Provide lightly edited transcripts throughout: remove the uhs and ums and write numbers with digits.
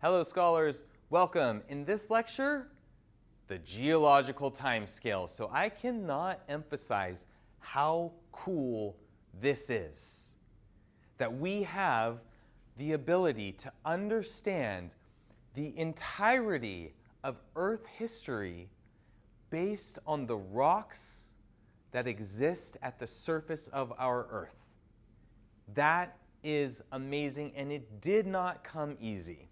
Hello scholars, welcome. In this lecture, the geological timescale. So I cannot emphasize how cool this is. That we have the ability to understand the entirety of Earth history based on the rocks that exist at the surface of our Earth. That is amazing, and it did not come easy.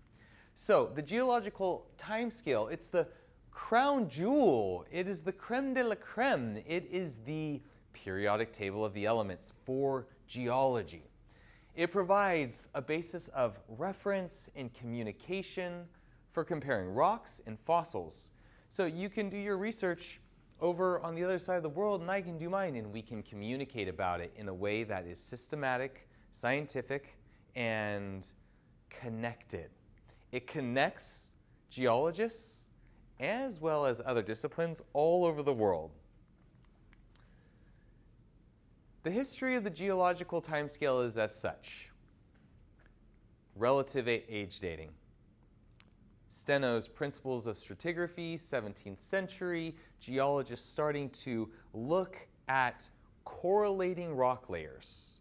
So the geological timescale, it's the crown jewel. It is the creme de la creme. It is the periodic table of the elements for geology. It provides a basis of reference and communication for comparing rocks and fossils. So you can do your research over on the other side of the world, and I can do mine, and we can communicate about it in a way that is systematic, scientific, and connected. It connects geologists as well as other disciplines all over the world. The history of the geological timescale is as such. Relative age dating. Steno's Principles of Stratigraphy, 17th century, geologists starting to look at correlating rock layers.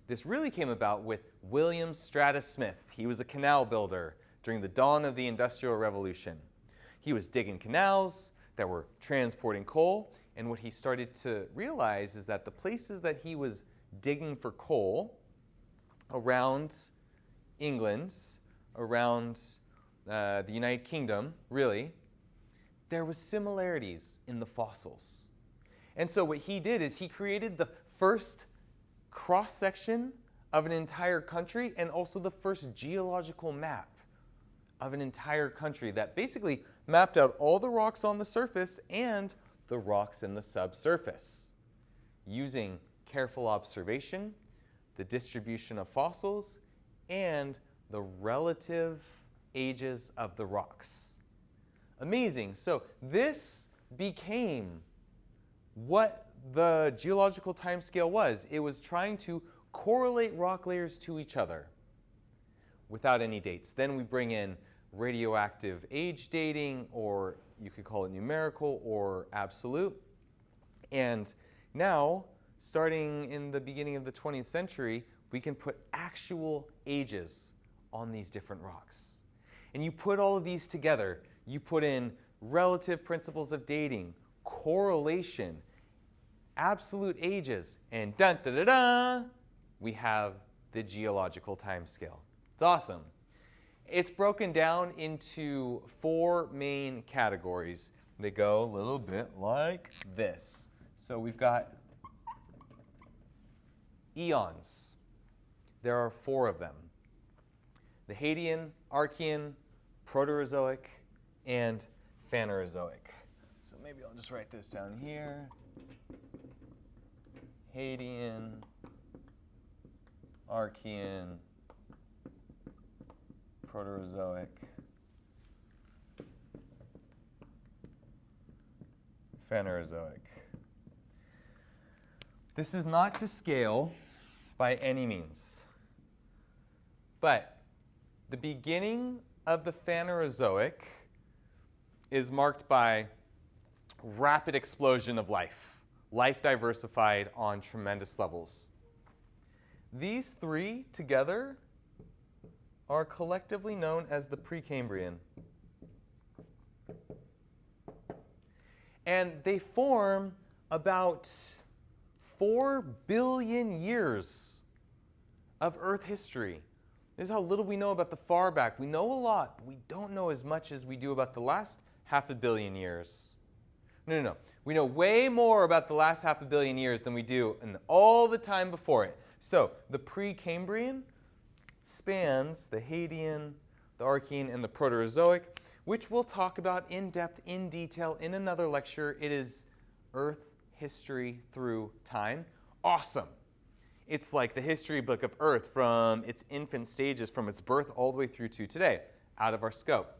This really came about with William Stratus Smith. He was a canal builder during the dawn of the Industrial Revolution. He was digging canals that were transporting coal, and what he started to realize is that the places that he was digging for coal around England, around the United Kingdom, really, there was similarities in the fossils. And so what he did is he created the first cross-section of an entire country and also the first geological map of an entire country that basically mapped out all the rocks on the surface and the rocks in the subsurface using careful observation, the distribution of fossils, and the relative ages of the rocks. Amazing. So this became what the geological timescale was. It was trying to correlate rock layers to each other without any dates. Then we bring in radioactive age dating, or you could call it numerical or absolute. And now, starting in the beginning of the 20th century, we can put actual ages on these different rocks. And you put all of these together. You put in relative principles of dating, correlation, absolute ages, and dun-da-da-da, we have the geological timescale. It's awesome. It's broken down into 4 main categories. They go a little bit like this. So we've got eons. There are 4 of them. The Hadean, Archean, Proterozoic, and Phanerozoic. So maybe I'll just write this down here. Hadean, Archean, Proterozoic, Phanerozoic. This is not to scale by any means, but the beginning of the Phanerozoic is marked by rapid explosion of life. Life diversified on tremendous levels. These 3 together are collectively known as the Precambrian. And they form about 4 billion years of Earth history. This is how little we know about the far back. We know a lot, but we don't know as much as we do about the last 500 million years. No. We know way more about the last 500 million years than we do in all the time before it. So the Precambrian spans the Hadean, the Archean, and the Proterozoic, which we'll talk about in depth, in detail, in another lecture. It is Earth history through time. Awesome. It's like the history book of Earth from its infant stages, from its birth all the way through to today, out of our scope.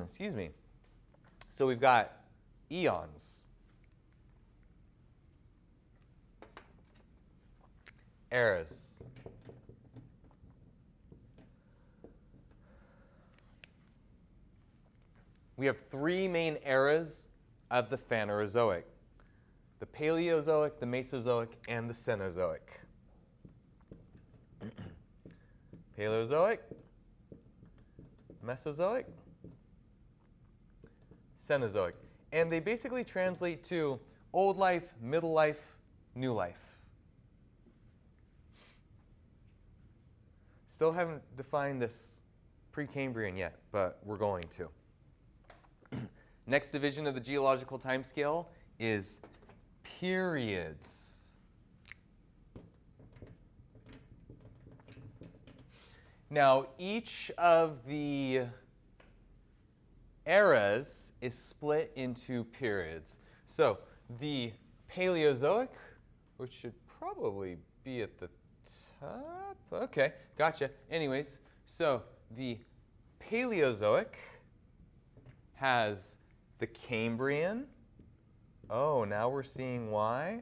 Excuse me. So we've got eons, eras, we have three main eras of the Phanerozoic: the Paleozoic, the Mesozoic, and the Cenozoic. Paleozoic, Mesozoic, Cenozoic. And they basically translate to old life, middle life, new life. Still haven't defined this Precambrian yet, but we're going to. Next division of the geological timescale is periods. Now, each of the eras is split into periods. So the Paleozoic, which should probably be at the top. Okay, gotcha. Anyways, so the Paleozoic has the Cambrian. Oh, now we're seeing why.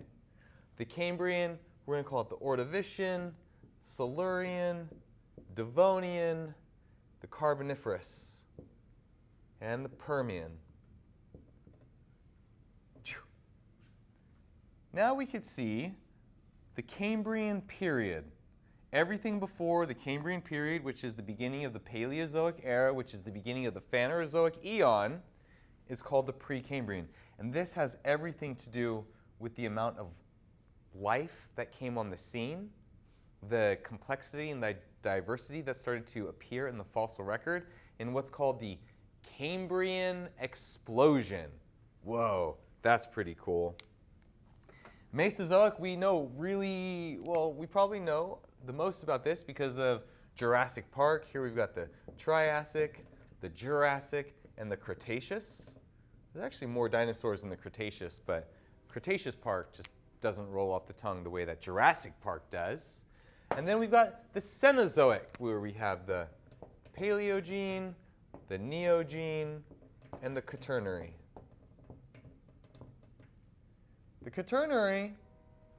The Cambrian, we're going to call it the Ordovician, Silurian, Devonian, the Carboniferous, and the Permian. Now we could see the Cambrian period. Everything before the Cambrian period, which is the beginning of the Paleozoic era, which is the beginning of the Phanerozoic eon, is called the Precambrian. And this has everything to do with the amount of life that came on the scene, the complexity and the diversity that started to appear in the fossil record, in what's called the Cambrian explosion. Whoa, that's pretty cool. Mesozoic, we know really, well, we probably know the most about this because of Jurassic Park. Here we've got the Triassic, the Jurassic, and the Cretaceous. There's actually more dinosaurs in the Cretaceous, but Cretaceous Park just doesn't roll off the tongue the way that Jurassic Park does. And then we've got the Cenozoic, where we have the Paleogene, the Neogene, and the Quaternary. The Quaternary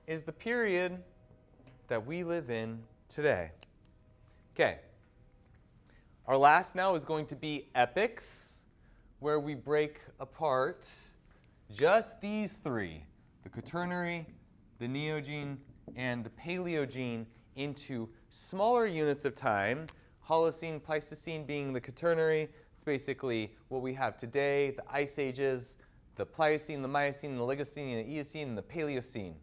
is the period that we live in today. Okay. Our last now is going to be epochs, where we break apart just these three, the Quaternary, the Neogene, and the Paleogene, into smaller units of time. Holocene, Pleistocene being the Quaternary. It's basically what we have today, the Ice Ages, the Pliocene, the Miocene, the Oligocene, the Eocene, and the Paleocene,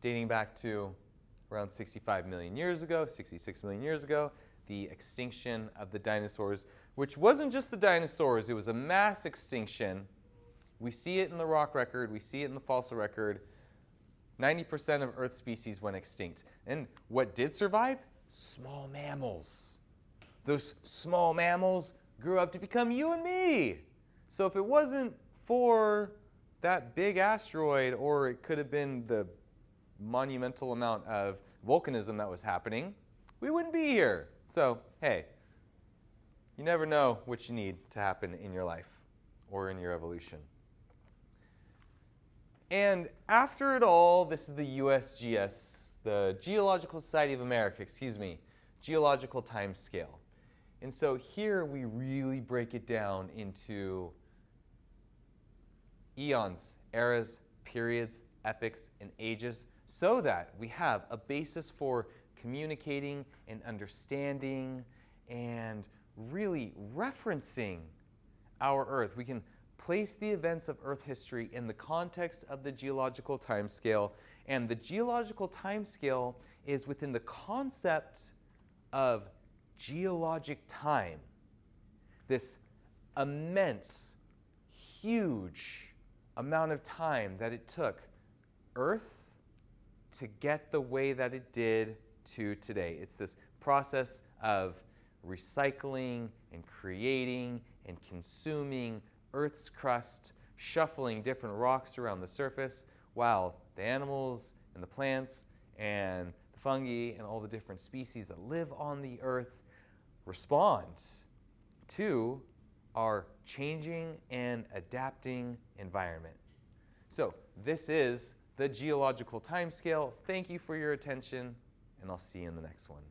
dating back to around 65 million years ago, 66 million years ago, the extinction of the dinosaurs, which wasn't just the dinosaurs, it was a mass extinction. We see it in the rock record, we see it in the fossil record. 90% of Earth species went extinct. And what did survive? Small mammals. Those small mammals grew up to become you and me. So if it wasn't for that big asteroid, or it could have been the monumental amount of volcanism that was happening, we wouldn't be here. So, hey, you never know what you need to happen in your life or in your evolution. And after it all, this is the USGS, the Geological Society of America, Geological Timescale. And so here we really break it down into eons, eras, periods, epochs, and ages, so that we have a basis for communicating and understanding and really referencing our Earth. We can place the events of Earth history in the context of the geological timescale, and the geological timescale is within the concept of geologic time. This immense, huge amount of time that it took Earth to get the way that it did to today. It's this process of recycling and creating and consuming Earth's crust, shuffling different rocks around the surface, while the animals and the plants and the fungi and all the different species that live on the Earth respond to our changing and adapting environment. So this is the geological timescale. Thank you for your attention, and I'll see you in the next one.